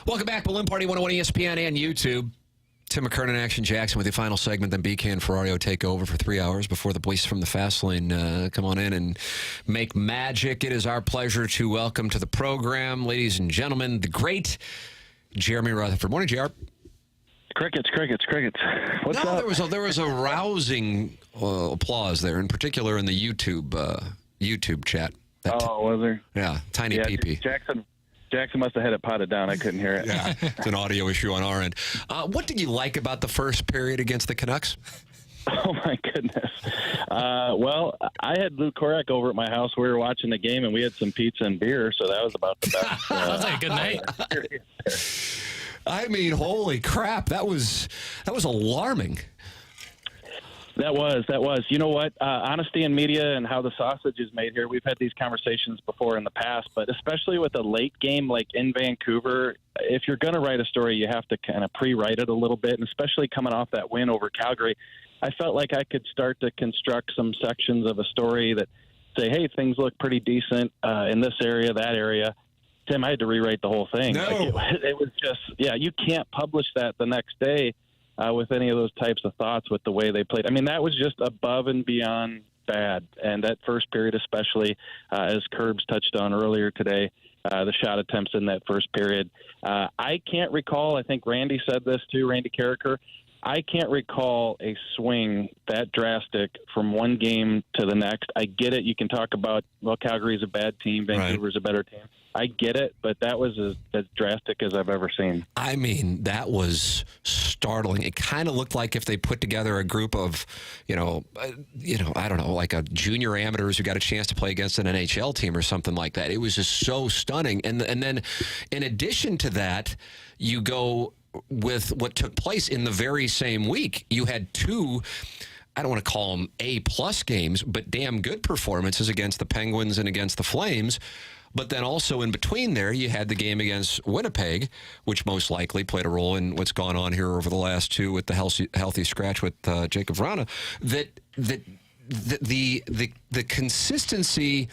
Welcome back, Balloon Party 101 ESPN and YouTube. Tim McKernan, Action Jackson with the final segment. Then BK and Ferrario take over for 3 hours before the boys from the Fast Lane come on in and make magic. It is our pleasure to welcome to the program, ladies and gentlemen, the great Jeremy Rutherford. Morning, JR. Crickets. What's up? There was a rousing applause there, in particular in the YouTube chat. Was there? Yeah, tiny pee-pee. Jackson must have had it potted down. I couldn't hear it. Yeah, it's an audio issue on our end. What did you like about the first period against the Canucks? Oh, my goodness. Well, I had Lou Korak over at my house. We were watching the game, and we had some pizza and beer, so that was about the best. Sounds like a good night. I mean, holy crap. That was alarming. That was. You know what? Honesty in media and how the sausage is made here. We've had these conversations before in the past, but especially with a late game like in Vancouver, if you're going to write a story, you have to kind of pre-write it a little bit, and especially coming off that win over Calgary, I felt like I could start to construct some sections of a story that say, hey, things look pretty decent in this area, that area. Tim, I had to rewrite the whole thing. No. It was just, you can't publish that the next day with any of those types of thoughts with the way they played. I mean, that was just above and beyond bad. And that first period especially, as Curbs touched on earlier today, the shot attempts in that first period. I can't recall, I think Randy said this too, Randy Carricker, I can't recall a swing that drastic from one game to the next. I get it. You can talk about, well, Calgary's a bad team, Vancouver's a better team. I get it, but that was as drastic as I've ever seen. I mean, that was startling. It kind of looked like if they put together a group of, I don't know, like a junior amateurs who got a chance to play against an NHL team or something like that. It was just so stunning. And then in addition to that, you go with what took place in the very same week. You had two, I don't want to call them A-plus games, but damn good performances against the Penguins and against the Flames. But then also in between there, you had the game against Winnipeg, which most likely played a role in what's gone on here over the last two with the healthy scratch with Jacob Vrana. The consistency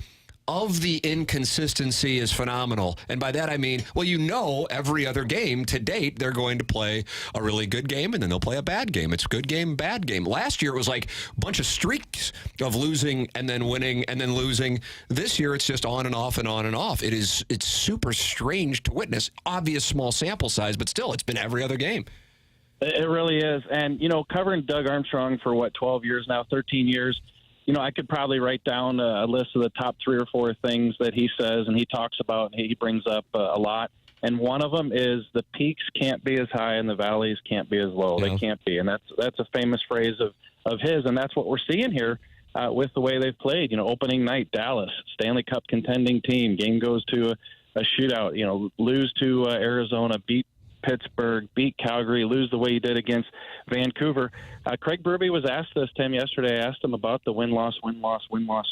of the inconsistency is phenomenal. And by that I mean, well, every other game to date, they're going to play a really good game and then they'll play a bad game. It's good game, bad game. Last year it was like a bunch of streaks of losing and then winning and then losing. This year it's just on and off and on and off. It's super strange to witness. Obvious small sample size, but still it's been every other game. It really is. And, covering Doug Armstrong for 12 years now, 13 years, I could probably write down a list of the top 3 or 4 things that he says and he talks about and he brings up a lot. And one of them is the peaks can't be as high and the valleys can't be as low. Yeah. They can't be. And that's a famous phrase of his. And that's what we're seeing here with the way they've played. Opening night, Dallas, Stanley Cup contending team. Game goes to a shootout, lose to Arizona, beat Pittsburgh, beat Calgary, lose the way he did against Vancouver. Craig Berube was asked this, Tim, yesterday. I asked him about the win-loss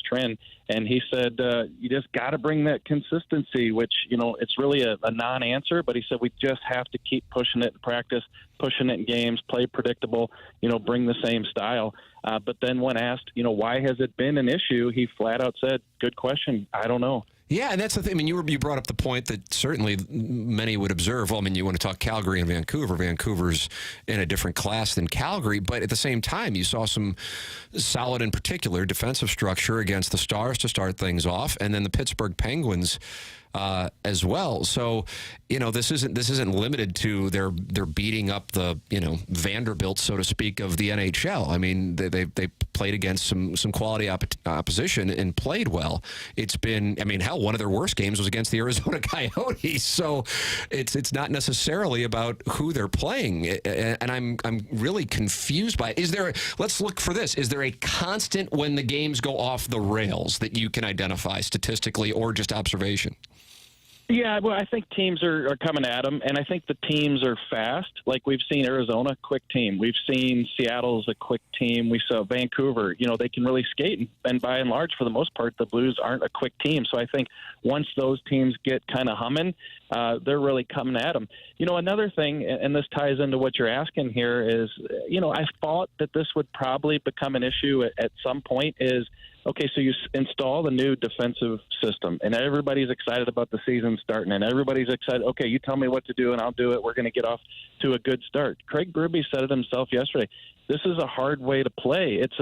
trend, and he said, you just got to bring that consistency, which, it's really a non-answer, but he said we just have to keep pushing it in practice, pushing it in games, play predictable, bring the same style. But then when asked, why has it been an issue, he flat out said, good question, I don't know. Yeah, and that's the thing. I mean, you brought up the point that certainly many would observe. Well, I mean, you want to talk Calgary and Vancouver. Vancouver's in a different class than Calgary, but at the same time, you saw some solid, in particular, defensive structure against the Stars to start things off, and then the Pittsburgh Penguins as well. So, this isn't limited to they're beating up the Vanderbilt, so to speak, of the NHL. I mean, they played against some quality opposition and played well. It's been, hell, one of their worst games was against the Arizona Coyotes. So it's not necessarily about who they're playing, and I'm really confused by it. Let's look for this. Is there a constant when the games go off the rails that you can identify statistically or just observation? Yeah, well, I think teams are coming at them, and I think the teams are fast. Like we've seen Arizona, quick team. We've seen Seattle's a quick team. We saw Vancouver. They can really skate, and by and large, for the most part, the Blues aren't a quick team. So I think once those teams get kind of humming, they're really coming at them. Another thing, and this ties into what you're asking here, is, I thought that this would probably become an issue at some point, is okay, so you install the new defensive system, and everybody's excited about the season starting, and everybody's excited. Okay, you tell me what to do, and I'll do it. We're going to get off to a good start. Craig Berube said it himself yesterday. This is a hard way to play. It's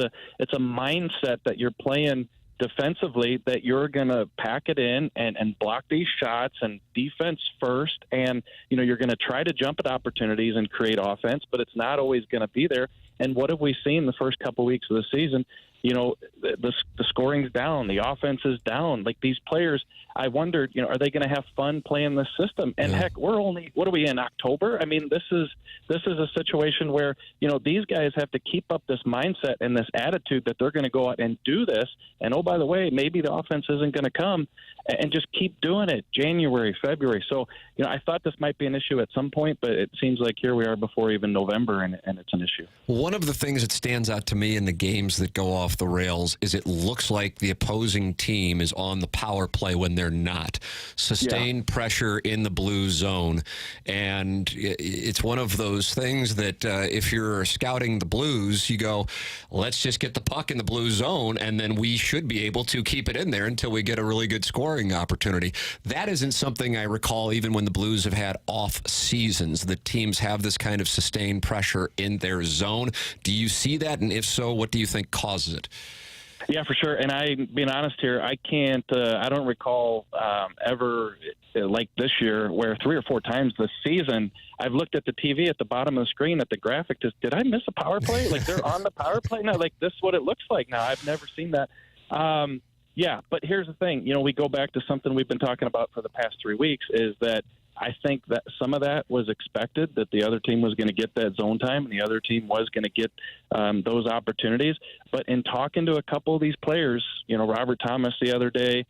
a mindset that you're playing defensively, that you're going to pack it in and block these shots and defense first. And, you're going to try to jump at opportunities and create offense, but it's not always going to be there. And what have we seen the first couple weeks of the season? The scoring's down, the offense is down. Like, these players, I wondered, are they going to have fun playing this system? And heck, we're only, what are we in, October? I mean, this is a situation where, these guys have to keep up this mindset and this attitude that they're going to go out and do this. And oh, by the way, maybe the offense isn't going to come, and just keep doing it January, February. So, I thought this might be an issue at some point, but it seems like here we are before even November, and it's an issue. One of the things that stands out to me in the games that go off the rails is it looks like the opposing team is on the power play when they're not. Sustained pressure in the blue zone. And it's one of those things that if you're scouting the Blues, you go, let's just get the puck in the blue zone, and then we should be able to keep it in there until we get a really good scoring opportunity. That isn't something I recall even when the Blues have had off seasons. The teams have this kind of sustained pressure in their zone. Do you see that? And if so, what do you think causes it? Yeah, for sure. And being honest here, I don't recall ever like this year where 3 or 4 times this season I've looked at the TV at the bottom of the screen at the graphic. Did I miss a power play? Like, they're on the power play now? Like, this is what it looks like now. I've never seen that. Yeah, but here's the thing. We go back to something we've been talking about for the past 3 weeks, is that I think that some of that was expected, that the other team was going to get that zone time and the other team was going to get those opportunities. But in talking to a couple of these players, Robert Thomas the other day,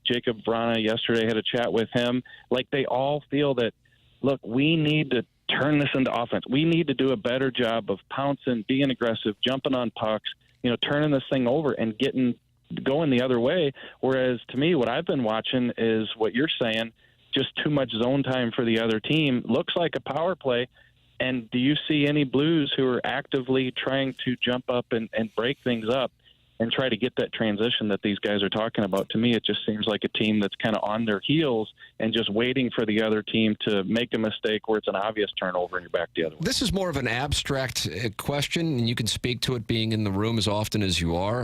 Jacob Vrana yesterday, had a chat with him, like, they all feel that, look, we need to turn this into offense. We need to do a better job of pouncing, being aggressive, jumping on pucks, turning this thing over and going the other way. Whereas to me, what I've been watching is what you're saying, just too much zone time for the other team. Looks like a power play. And do you see any Blues who are actively trying to jump up and break things up and try to get that transition that these guys are talking about? To me, it just seems like a team that's kind of on their heels and just waiting for the other team to make a mistake where it's an obvious turnover and you're back the other way. This is more of an abstract question, and you can speak to it being in the room as often as you are.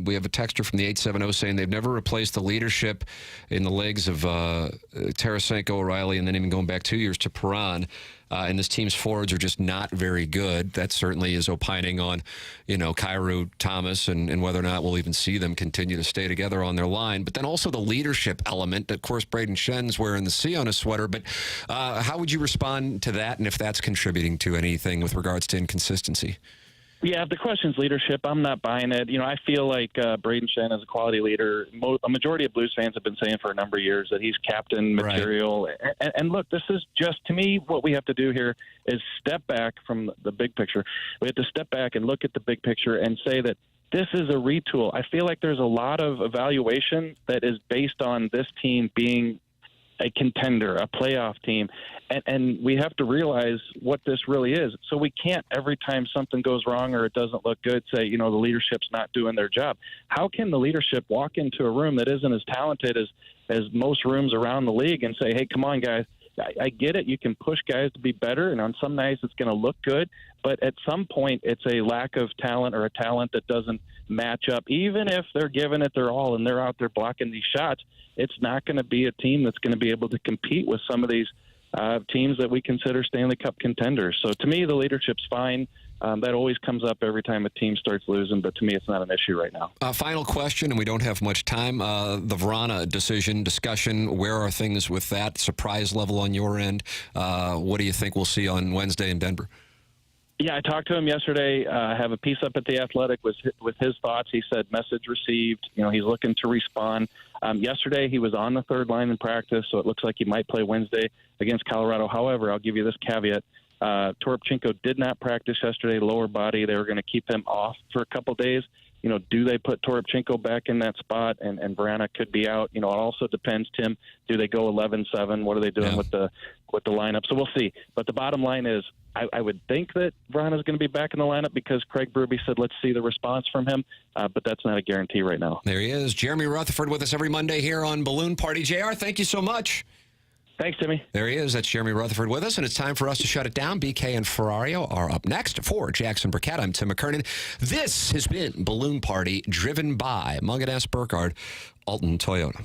We have a texter from the 870 saying they've never replaced the leadership in the legs of Tarasenko, O'Reilly, and then even going back 2 years to Perron. And this team's forwards are just not very good. That certainly is opining on, Kyrou, Thomas, and whether or not we'll even see them continue to stay together on their line. But then also the leadership element. Of course, Braden Schen's wearing the C on his sweater. But how would you respond to that, and if that's contributing to anything with regards to inconsistency? Yeah, if the question's leadership, I'm not buying it. I feel like Braden Shen is a quality leader. A majority of Blues fans have been saying for a number of years that he's captain material. Right. And look, this is just, to me, what we have to do here is step back from the big picture. We have to step back and look at the big picture and say that this is a retool. I feel like there's a lot of evaluation that is based on this team being a contender, a playoff team, and we have to realize what this really is. So we can't, every time something goes wrong or it doesn't look good, say, the leadership's not doing their job. How can the leadership walk into a room that isn't as talented as most rooms around the league and say, hey, come on, guys, I get it. You can push guys to be better, and on some nights it's going to look good, but at some point it's a lack of talent or a talent that doesn't match up. Even if they're giving it their all and they're out there blocking these shots, it's not going to be a team that's going to be able to compete with some of these teams that we consider Stanley Cup contenders. So to me, the leadership's fine. That always comes up every time a team starts losing, but to me, it's not an issue right now. Final question, and we don't have much time. The Vrana decision discussion, where are things with that? Surprise level on your end? What do you think we'll see on Wednesday in Denver? Yeah, I talked to him yesterday. I have a piece up at The Athletic with his thoughts. He said, message received. He's looking to respond. Yesterday, he was on the third line in practice, so it looks like he might play Wednesday against Colorado. However, I'll give you this caveat. Toropchenko did not practice yesterday, lower body. They were going to keep him off for a couple days. do they put Toropchenko back in that spot and Vrana could be out? It also depends, Tim. Do they go 11-7? What are they doing with the lineup? So we'll see. But the bottom line is, I would think that Vrana is going to be back in the lineup because Craig Berube said, let's see the response from him. But that's not a guarantee right now. There he is, Jeremy Rutherford, with us every Monday here on Balloon Party. JR, thank you so much. Thanks, Timmy. There he is. That's Jeremy Rutherford with us, and it's time for us to shut it down. BK and Ferrario are up next. For Jackson Burkett, I'm Tim McKernan. This has been Balloon Party, driven by Mungan S. Burkhardt, Alton Toyota.